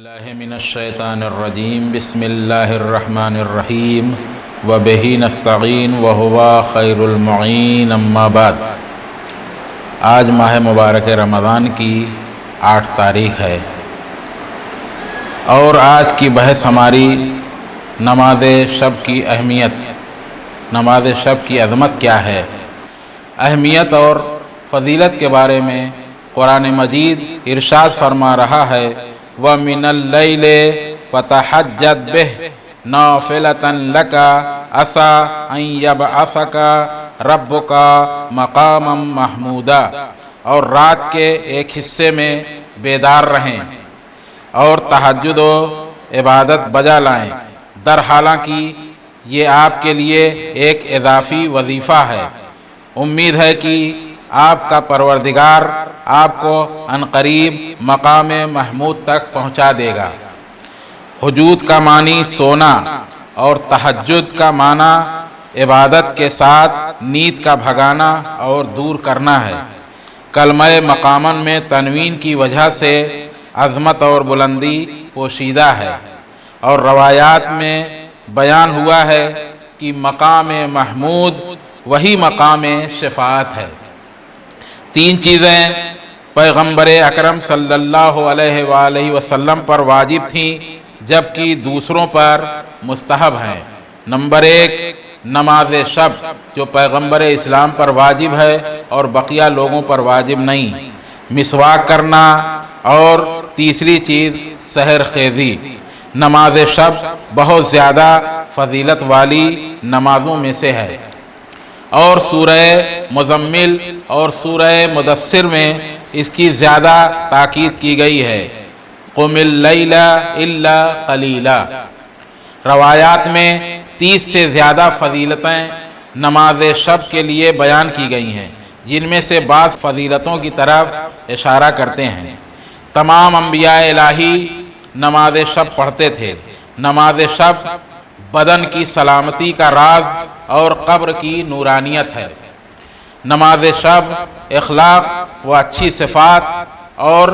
باللہ من الشیطان الرجیم بسم اللہ الرحمن الرحیم وبہ نستعین وہو خیر المعین اما بعد۔ آج ماہ مبارک رمضان کی 8 تاریخ ہے اور آج کی بحث ہماری نماز شب کی اہمیت، نماز شب کی عظمت کیا ہے، اہمیت اور فضیلت کے بارے میں قرآن مجید ارشاد فرما رہا ہے وَمِنَ اللَّيْلِ فَتَحَجَّدْ بِهِ نَافِلَةً لَكَ عَسَىٰ أَن يَبْعَثَكَ رَبُّكَ مَقَامًا مَحْمُودًا، اور رات کے ایک حصے میں بیدار رہیں اور تہجد و عبادت بجا لائیں، در حالانکہ یہ آپ کے لیے ایک اضافی وظیفہ ہے۔ امید ہے کہ آپ کا پروردگار آپ کو عنقریب مقام محمود تک پہنچا دے گا۔ حجود کا معنی سونا اور تہجد کا معنی عبادت کے ساتھ نیند کا بھگانا اور دور کرنا ہے۔ کلمہ مقامن میں تنوین کی وجہ سے عظمت اور بلندی پوشیدہ ہے، اور روایات میں بیان ہوا ہے کہ مقام محمود وہی مقام شفاعت ہے۔ 3 چیزیں پیغمبر اکرم صلی اللہ علیہ وآلہ وسلم پر واجب تھیں جبکہ دوسروں پر مستحب ہیں۔ نمبر 1 نماز شب جو پیغمبر اسلام پر واجب ہے اور بقیہ لوگوں پر واجب نہیں، مسواک کرنا، اور تیسری چیز سحر خیزی۔ نماز شب بہت زیادہ فضیلت والی نمازوں میں سے ہے، اور سورہ مزمل اور سورہ مدثر میں اس کی زیادہ تاکید کی گئی ہے، قم اللیل الا قلیلا۔ روایات میں 30 سے زیادہ فضیلتیں نماز شب کے لیے بیان کی گئی ہیں، جن میں سے بعض فضیلتوں کی طرف اشارہ کرتے ہیں۔ تمام انبیاء الہی نماز شب پڑھتے تھے۔ نماز شب بدن کی سلامتی کا راز اور قبر کی نورانیت ہے۔ نماز شب اخلاق و اچھی صفات اور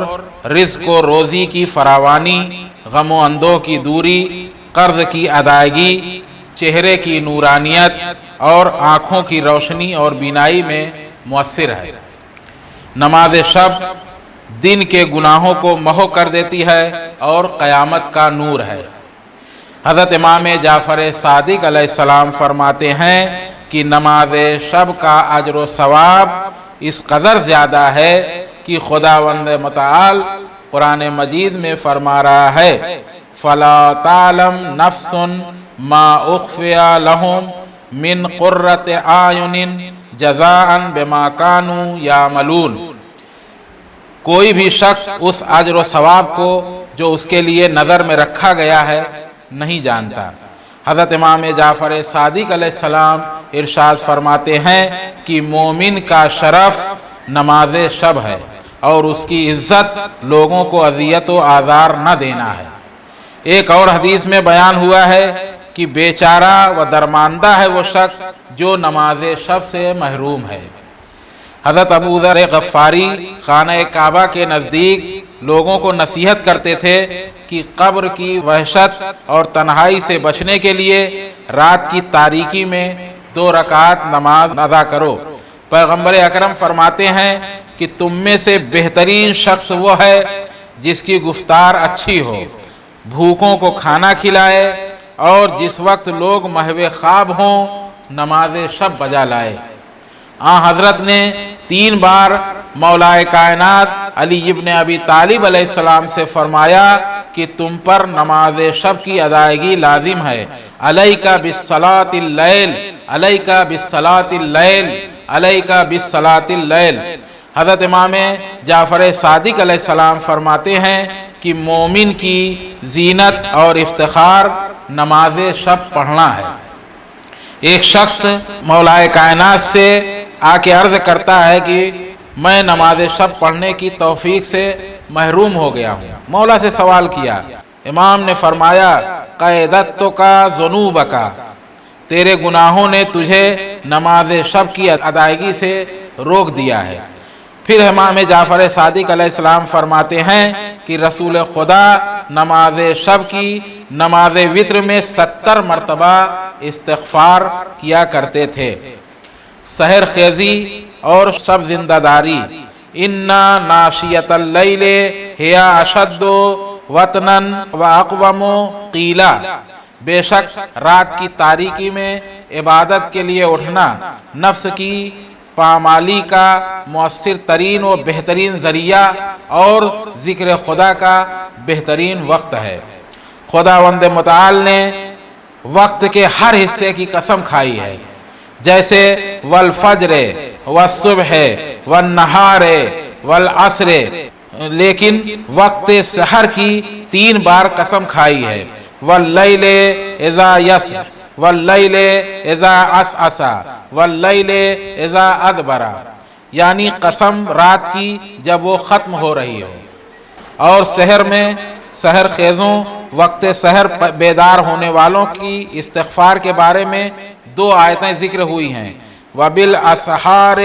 رزق و روزی کی فراوانی، غم و اندوہ کی دوری، قرض کی ادائیگی، چہرے کی نورانیت اور آنکھوں کی روشنی اور بینائی میں مؤثر ہے۔ نماز شب دن کے گناہوں کو محو کر دیتی ہے اور قیامت کا نور ہے۔ حضرت امام جعفر صادق علیہ السلام فرماتے ہیں کہ نماز شب کا اجر و ثواب اس قدر زیادہ ہے کہ خداوند متعال قرآن مجید میں فرما رہا ہے فَلَا تَعْلَمْ نَفْسٌ مَا أُخْفِيَ لَهُمْ مِنْ قُرَّةِ أَعْيُنٍ جَزَاءً بِمَا كَانُوا يَعْمَلُونَ۔ کوئی بھی شخص اس اجر و ثواب کو جو اس کے لیے نظر میں رکھا گیا ہے نہیں جانتا۔ حضرت امام جعفر صادق علیہ السلام ارشاد فرماتے ہیں کہ مومن کا شرف نماز شب ہے اور اس کی عزت لوگوں کو اذیت و آزار نہ دینا ہے۔ ایک اور حدیث میں بیان ہوا ہے کہ بیچارہ و درماندہ ہے وہ شخص جو نماز شب سے محروم ہے۔ حضرت ابو ذر غفاری خانہ کعبہ کے نزدیک لوگوں کو نصیحت کرتے تھے کہ قبر کی وحشت اور تنہائی سے بچنے کے لیے رات کی تاریکی میں 2 رکعت نماز ادا کرو۔ پیغمبر اکرم فرماتے ہیں کہ تم میں سے بہترین شخص وہ ہے جس کی گفتار اچھی ہو، بھوکوں کو کھانا کھلائے، اور جس وقت لوگ محو خواب ہوں نماز شب بجا لائے۔ حضرت نے 3 بار مولا کائنات علی ابن ابی طالب علیہ السلام سے فرمایا کہ تم پر نماز شب کی ادائیگی لازم ہے، علیک بالصلاۃ اللیل، علیک بالصلاۃ اللیل، علیک بالصلاۃ اللیل۔ حضرت امام جعفر صادق علیہ السلام فرماتے ہیں کہ مومن کی زینت اور افتخار نماز شب پڑھنا ہے۔ ایک شخص مولا کائنات سے آ کے عرض کرتا ہے کہ میں نماز شب پڑھنے کی توفیق سے محروم ہو گیا ہوں۔ مولا سے سوال کیا، امام نے فرمایا قیدتک ذنوبک، تیرے گناہوں نے تجھے نماز شب کی ادائیگی سے روک دیا ہے۔ پھر امام جعفر صادق علیہ السلام فرماتے ہیں کہ رسول خدا نماز شب کی نماز وتر میں 70 مرتبہ استغفار کیا کرتے تھے۔ سحر خیزی اور شب زندہ داری، اِنَّا ناشیۃ اللیل ہی اشد وطنا واقوم قیلا، بے شک رات کی تاریکی میں عبادت کے لیے اٹھنا نفس کی پامالی کا مؤثر ترین و بہترین ذریعہ اور ذکر خدا کا بہترین وقت ہے۔ خداوند متعال نے وقت کے ہر حصے کی قسم کھائی ہے، جیسے والفجر والصبح والنہار والعصر، لیکن وقت سحر کی 3 بار قسم کھائی ہے، واللیل اذا یسر واللیل اذا عسعس واللیل اذا ادبر، یعنی قسم رات کی جب وہ ختم ہو رہی ہو، اور سحر میں سحر خیزوں وقت سحر بیدار ہونے والوں کی استغفار کے بارے میں 2 آیتیں ذکر ہوئی ہیں، وَبِالْأَسْحَارِ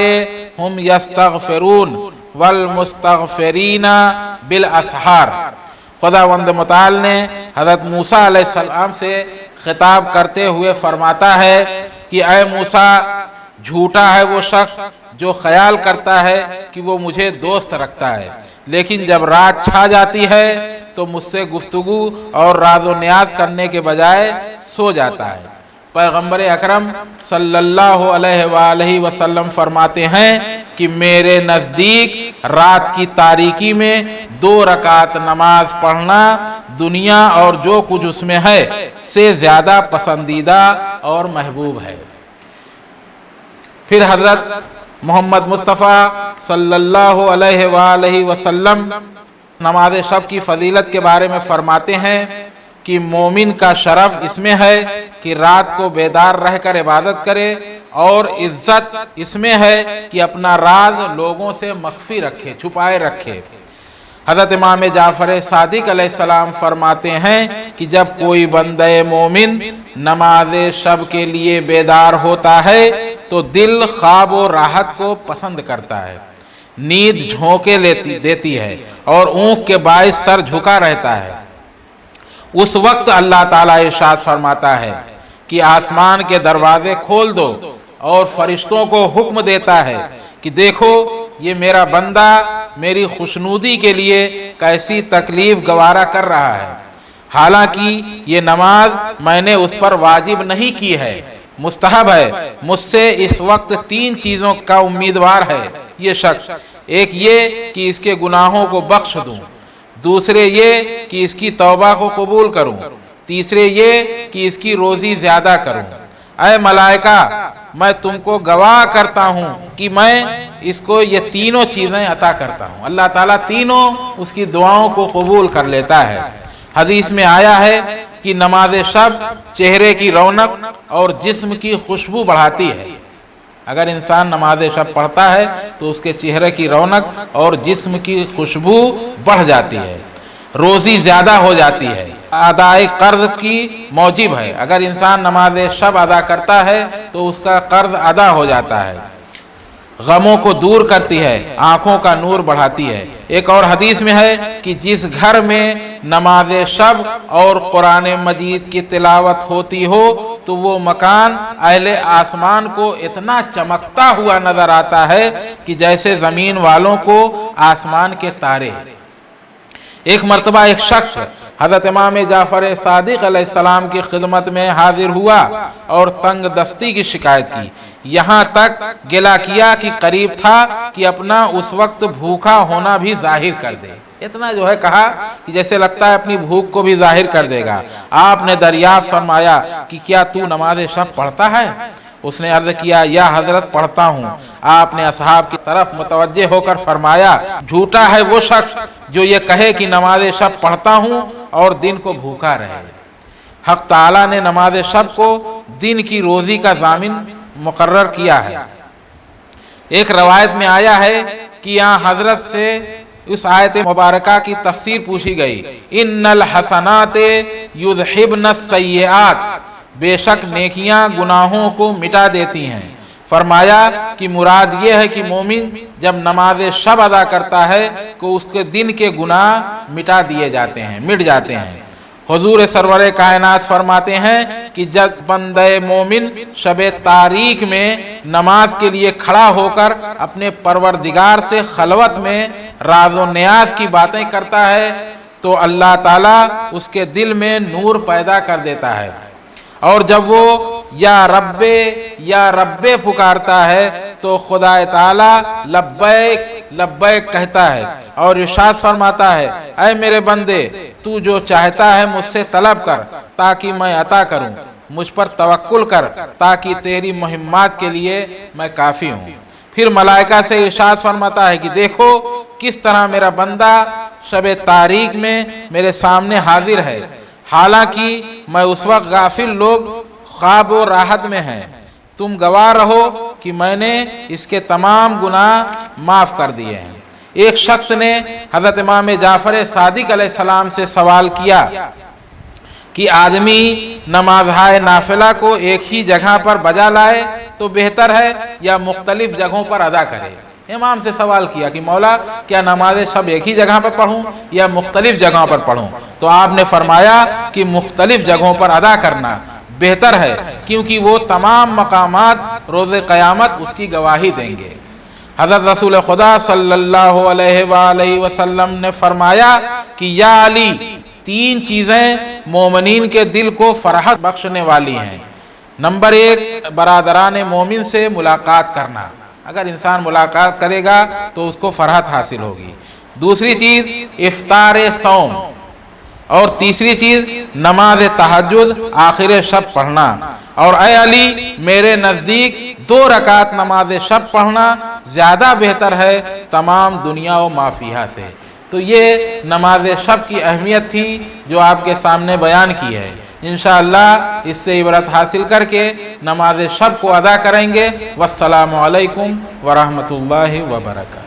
هُمْ يَسْتَغْفِرُونَ وَالْمُسْتَغْفِرِينَ بِالْأَسْحَارِ۔ خداوند متعال نے حضرت موسیٰ علیہ السلام سے خطاب کرتے ہوئے فرماتا ہے کہ اے موسیٰ، جھوٹا ہے وہ شخص جو خیال کرتا ہے کہ وہ مجھے دوست رکھتا ہے، لیکن جب رات چھا جاتی ہے تو مجھ سے گفتگو اور راز و نیاز کرنے کے بجائے سو جاتا ہے۔ پیغمبر اکرم صلی اللہ علیہ وآلہ وسلم فرماتے ہیں کہ میرے نزدیک رات کی تاریکی میں 2 رکعت نماز پڑھنا دنیا اور جو کچھ اس میں ہے سے زیادہ پسندیدہ اور محبوب ہے۔ پھر حضرت محمد مصطفیٰ صلی اللہ علیہ وآلہ وسلم نماز شب کی فضیلت کے بارے میں فرماتے ہیں کہ مومن کا شرف اس میں ہے کہ رات کو بیدار رہ کر عبادت کرے، اور عزت اس میں ہے کہ اپنا راز لوگوں سے مخفی رکھے، چھپائے رکھے۔ حضرت امام جعفر صادق علیہ السلام فرماتے ہیں کہ جب کوئی بندہ مومن نماز شب کے لیے بیدار ہوتا ہے تو دل خواب و راحت کو پسند کرتا ہے، نیند جھونکے دیتی ہے اور اونگ کے باعث سر جھکا رہتا ہے۔ اس وقت اللہ تعالیٰ ارشاد فرماتا ہے کہ آسمان کے دروازے کھول دو، اور فرشتوں کو حکم دیتا ہے کہ دیکھو یہ میرا بندہ میری خوشنودی کے لیے کیسی تکلیف گوارا کر رہا ہے، حالانکہ یہ نماز میں نے اس پر واجب نہیں کی ہے، مستحب ہے۔ مجھ سے اس وقت 3 چیزوں کا امیدوار ہے یہ شخص، ایک یہ کہ اس کے گناہوں کو بخش دوں، دوسرے یہ کہ اس کی توبہ کو قبول کروں، تیسرے یہ کہ اس کی روزی زیادہ کروں۔ اے ملائکہ، میں تم کو گواہ کرتا ہوں کہ میں اس کو یہ 3 چیزیں عطا کرتا ہوں۔ اللہ تعالیٰ 3 اس کی دعاؤں کو قبول کر لیتا ہے۔ حدیث میں آیا ہے کہ نماز شب چہرے کی رونق اور جسم کی خوشبو بڑھاتی ہے۔ اگر انسان نماز شب پڑھتا ہے تو اس کے چہرے کی رونق اور جسم کی خوشبو بڑھ جاتی ہے، روزی زیادہ ہو جاتی ہے، ادائے قرض کی موجب ہے۔ اگر انسان نماز شب ادا کرتا ہے تو اس کا قرض ادا ہو جاتا ہے، غموں کو دور کرتی ہے، آنکھوں کا نور بڑھاتی ہے۔ ایک اور حدیث میں ہے کہ جس گھر میں نماز شب اور قرآن مجید کی تلاوت ہوتی ہو تو وہ مکان اہل آسمان کو اتنا چمکتا ہوا نظر آتا ہے کہ جیسے زمین والوں کو آسمان کے تارے۔ ایک مرتبہ ایک شخص حضرت امام جعفر صادق علیہ السلام کی خدمت میں حاضر ہوا اور تنگ دستی کی شکایت کی، یہاں تک گلہ کیا کہ قریب تھا کہ اپنا اس وقت بھوکا ہونا بھی ظاہر کر دے۔ اتنا جو ہے کہا کہ جیسے لگتا ہے اپنی بھوک کو بھی ظاہر کر دے گا۔ آپ نے دریافت فرمایا کہ کیا تو نماز شب پڑھتا ہے؟ اس نے عرض کیا یا حضرت پڑھتا ہوں۔ آپ نے اصحاب کی طرف متوجہ ہو کر فرمایا جھوٹا ہے وہ شخص جو یہ کہے کہ نماز شب پڑھتا ہوں اور دن کو بھوکا رہے۔ حق تعالیٰ نے نماز شب کو دن کی روزی کا ضامن مقرر کیا ہے۔ ایک روایت میں آیا ہے کہ یہاں حضرت سے اس آیت مبارکہ کی تفسیر پوچھی گئی، ان الحسنات یذہبن السیئات، بے شک نیکیاں گناہوں کو مٹا دیتی ہیں، فرمایا کہ مراد یہ ہے کہ مومن جب نماز شب ادا کرتا ہے تو اس کے دن کے گناہ مٹا دیے جاتے ہیں، مٹ جاتے ہیں۔ حضور سرور کائنات فرماتے ہیں کہ جب بندہ مومن شب تاریک میں نماز کے لیے کھڑا ہو کر اپنے پروردگار سے خلوت میں راز و نیاز کی باتیں کرتا ہے تو اللہ تعالیٰ اس کے دل میں نور پیدا کر دیتا ہے، اور جب وہ یا رب پکارتا ہے تو خدا تعالیٰ لبیک لبیک کہتا ہے اور ارشاد فرماتا ہے اے میرے بندے تو جو چاہتا ہے مجھ سے طلب کر تاکہ میں عطا کروں، مجھ پر توکل کر تاکہ تیری مہمات کے لیے میں کافی ہوں۔ پھر ملائکہ سے ارشاد فرماتا ہے کہ دیکھو کس طرح میرا بندہ شب تاریک میں میرے سامنے حاضر ہے، حالانکہ میں اس وقت غافل لوگ خواب و راحت میں ہیں، تم گواہ رہو کہ میں نے اس کے تمام گناہ معاف کر دیے ہیں۔ ایک شخص نے حضرت امام جعفر صادق علیہ السلام سے سوال کیا کہ آدمی نمازهای نافلہ کو ایک ہی جگہ پر بجا لائے تو بہتر ہے یا مختلف جگہوں پر ادا کرے؟ امام سے سوال کیا کہ مولا کیا نماز شب ایک ہی جگہ پر پڑھوں یا مختلف جگہوں پر پڑھوں؟ تو آپ نے فرمایا کہ مختلف جگہوں پر ادا کرنا بہتر ہے، کیونکہ وہ تمام مقامات روز قیامت اس کی گواہی دیں گے۔ حضرت رسول خدا صلی اللہ علیہ وآلہ وسلم نے فرمایا کہ یا علی، تین چیزیں مومنین کے دل کو فرحت بخشنے والی ہیں۔ نمبر 1، برادران مومن سے ملاقات کرنا، اگر انسان ملاقات کرے گا تو اس کو فرحت حاصل ہوگی۔ دوسری چیز افطار صوم، اور تیسری چیز نماز تہجد آخر شب پڑھنا۔ اور اے علی، میرے نزدیک 2 رکعت نماز شب پڑھنا زیادہ بہتر ہے تمام دنیا و ما فیہا سے۔ تو یہ نماز شب کی اہمیت تھی جو آپ کے سامنے بیان کی ہے۔ انشاءاللہ اس سے عبرت حاصل کر کے نماز شب کو ادا کریں گے۔ والسلام علیکم ورحمۃ اللہ وبرکاتہ۔